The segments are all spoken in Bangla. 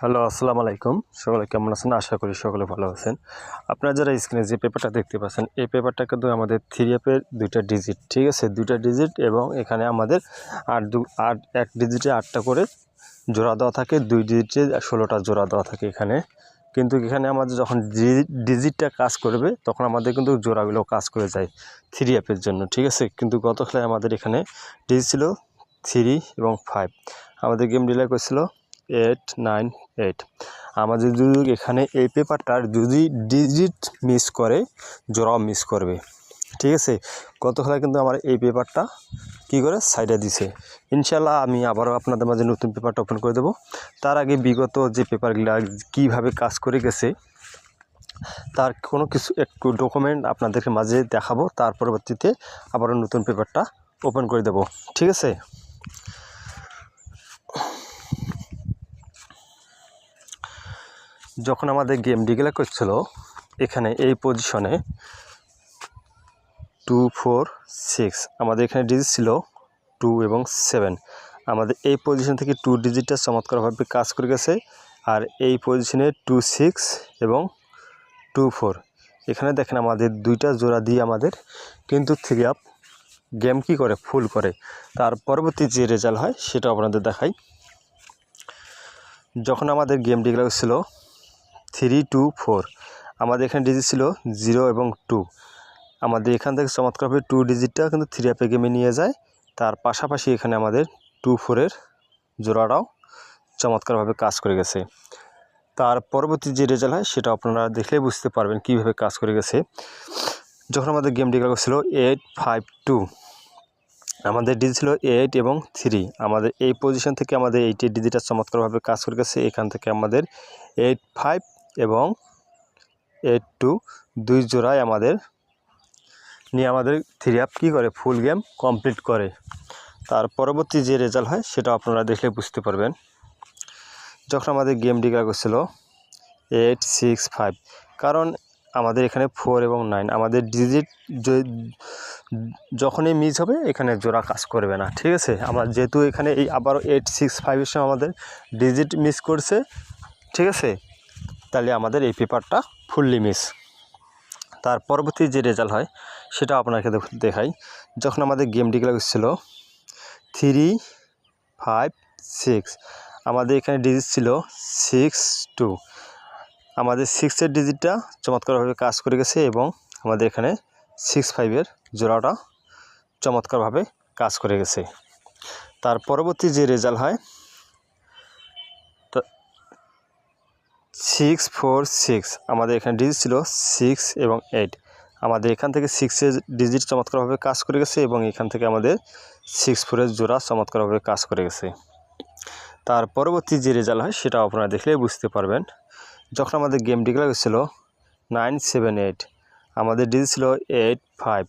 হ্যালো, আসসালামু আলাইকুম। সকলে কেমন আছেন? আশা করি সকলে ভালো আছেন। আপনারা যারা স্ক্রিনে যে পেপারটা দেখতে পাচ্ছেন, এই পেপারটা কিন্তু আমাদের 3F-এর 2টা ডিজিট, ঠিক আছে? 2টা ডিজিট এবং এখানে আমাদের 1 ডিজিটে 8টা করে জোড়া দেওয়া থাকে, 2 ডিজিটে 16টা জোড়া দেওয়া থাকে এখানে। কিন্তু এখানে আমাদের যখন ডিজিটটা কাজ করবে তখন আমাদের কিন্তু জোড়াগুলো কাজ করে যায় 3F-এর জন্য, ঠিক আছে? কিন্তু গত খেলায় আমাদের এখানে ডিজিট ছিল 3 এবং 5। আমাদের গেম ডিলে করছিল 8, 9, 8। আমাদের যদি এখানে এই পেপারটার যদি ডিজিট মিস করে জোড়াও মিস করবে, ঠিক আছে? গত খেলায় কিন্তু আমার এই পেপারটা কী করে সাইডে দিছে। ইনশাল্লাহ আমি আবারও আপনাদের মাঝে নতুন পেপারটা ওপেন করে দেবো। তার আগে বিগত যে পেপারগুলো কীভাবে কাজ করে গেছে তার কোনো কিছু একটু ডকুমেন্ট আপনাদেরকে মাঝে দেখাবো, তার পরবর্তীতে আবারও নতুন পেপারটা ওপেন করে দেবো, ঠিক আছে? যখন আমাদের গেম ডিক্লেয়ার করছিল এখানে এই পজিশনে 2, 4, 6 আমাদের এখানে ডিজিট ছিল 2 এবং 7। আমাদের এই পজিশন থেকে 2 ডিজিটটা চমৎকারভাবে কাজ করে গেছে। আর এই পজিশনে 2, 6 এবং 2, 4 এখানে দেখেন আমাদের 2টা জোড়া দিয়ে আমাদের কিন্তু 3F গেম কি করে ফুল করে। তার পরবর্তী যে রেজাল্ট হয় সেটা আপনাদের দেখাই। যখন আমাদের গেম ডিক্লেয়ার ছিল 3, 2, 4 আমাদের এখানে ডিজিট ছিল 0 এবং 2। আমাদের এখান থেকে চমৎকারভাবে 2 ডিজিটটা কিন্তু 3F গেমে নিয়ে যায়। তার পাশাপাশি এখানে আমাদের 2, 4-এর জোড়াটাও চমৎকারভাবে কাজ করে গেছে। তার পরবর্তী যে রেজাল্ট হয় সেটা আপনারা দেখলেই বুঝতে পারবেন কীভাবে কাজ করে গেছে। যখন আমাদের গেম ডিক্লেয়ার ছিল 8, 5, 2 আমাদের ডিজিট ছিল 8 এবং 3। আমাদের এই পজিশন থেকে আমাদের 8-এর ডিজিটটা চমৎকারভাবে কাজ করে গেছে। এখান থেকে আমাদের 8, 5 এবং 8, 2 দুই জোড়ায় আমাদের নিয়ে আমাদের 3F কী করে ফুল গেম কমপ্লিট করে। তার পরবর্তী যে রেজাল্ট হয় সেটা আপনারা দেখলে বুঝতে পারবেন। যখন আমাদের গেম ডিক্লেয়ার করছিল 8, 6, 5 কারণ আমাদের এখানে 4 এবং 9 আমাদের ডিজিট যখনই মিস হবে এখানে জোড়া কাজ করবে না, ঠিক আছে? আমরা যেহেতু এখানে এই আবারও 8, 6, 5-এর সময় আমাদের ডিজিট মিস করছে, ঠিক আছে? তাহলে আমাদের এই পেপারটা ফুললি মিস। তার পরবর্তী যে রেজাল্ট হয় সেটা আপনাকে দেখাই। যখন আমাদের গেম ডিক্লেয়ার ছিল 3, 5, 6 আমাদের এখানে ডিজিট ছিল 6, 2 আমাদের 6-এর ডিজিটটা চমৎকারভাবে কাজ করে গেছে এবং আমাদের এখানে 6, 5-এর জোড়াটা চমৎকারভাবে কাজ করে গেছে। তার পরবর্তী যে রেজাল্ট হয় 6, 4, 6 আমাদের এখানে ডিজিট ছিল 6 এবং 8 আমাদের এখান থেকে 6-এর ডিজিট চমৎকারভাবে কাজ করে গেছে এবং এখান থেকে আমাদের 6, 4-এর জোড়া চমৎকারভাবে কাজ করে গেছে। তার পরবর্তী যে রেজাল্ট হয় সেটা আপনারা দেখলেই বুঝতে পারবেন। যখন আমাদের গেম ডিক্লেয়ার হয়েছিল 9, 7, 8 আমাদের ডিজিট ছিল 8, 5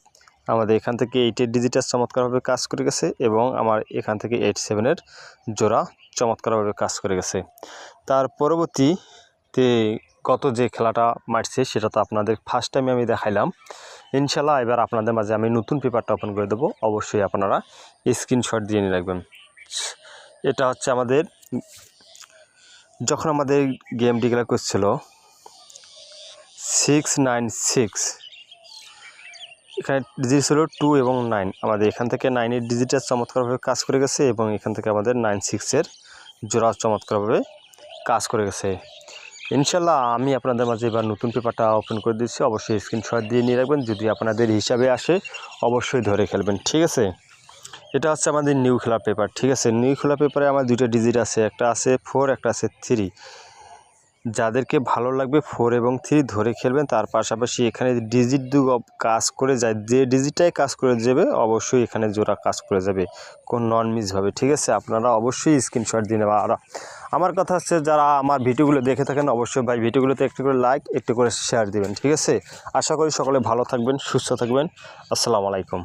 আমাদের এখান থেকে 8-এর ডিজিটটা চমৎকারভাবে কাজ করে গেছে এবং আমার এখান থেকে 8, 7-এর জোড়া চমৎকারভাবে কাজ করে গেছে। তার পরবর্তীতে গত যে খেলাটা মারছে সেটা তো আপনাদের ফার্স্ট টাইমে আমি দেখাইলাম। ইনশাল্লাহ এবার আপনাদের মাঝে আমি নতুন পেপারটা ওপেন করে দেবো, অবশ্যই আপনারা স্ক্রিনশট দিয়ে নিয়ে রাখবেন। এটা হচ্ছে আমাদের যখন আমাদের গেম ডিক্লেয়ার করছিল 6, 9, 6 এখানে ডিজিট ছিল 2 এবং 9 আমাদের এখান থেকে 9-এর ডিজিটটা চমৎকারভাবে কাজ করে গেছে এবং এখান থেকে আমাদের 9, 6-এর জোড়া চমৎকারভাবে কাজ করে গেছে। ইনশাল্লাহ আমি আপনাদের মাঝে এবার নতুন পেপারটা ওপেন করে দিচ্ছি, অবশ্যই স্ক্রিনশট দিয়ে নিয়ে রাখবেন। যদি আপনাদের হিসাবে আসে অবশ্যই ধরে খেলবেন, ঠিক আছে? এটা হচ্ছে আমাদের নিউ খেলা পেপার, ঠিক আছে? নিউ খেলা পেপারে আমার 2টা ডিজিট আছে, একটা আছে 4, একটা আছে 3। যাদেরকে ভালো লাগবে 4 এবং 3 ধরে খেলবেন। তার পাশাপাশি এখানে ডিজিট কাজ করে যায়, যে ডিজিটটাই কাজ করে যাবে অবশ্যই এখানে জোড়া কাজ করে যাবে, কোন নন মিস হবে, ঠিক আছে? আপনারা অবশ্যই স্ক্রিনশট দিয়ে নেবেন। আর আমার কথা হচ্ছে যারা আমার ভিডিওগুলো দেখে থাকেন অবশ্যই ভাই ভিডিওগুলোতে একটু করে লাইক, একটু করে শেয়ার দিবেন, ঠিক আছে? আশা করি সকলে ভালো থাকবেন, সুস্থ থাকবেন। আসসালামু আলাইকুম।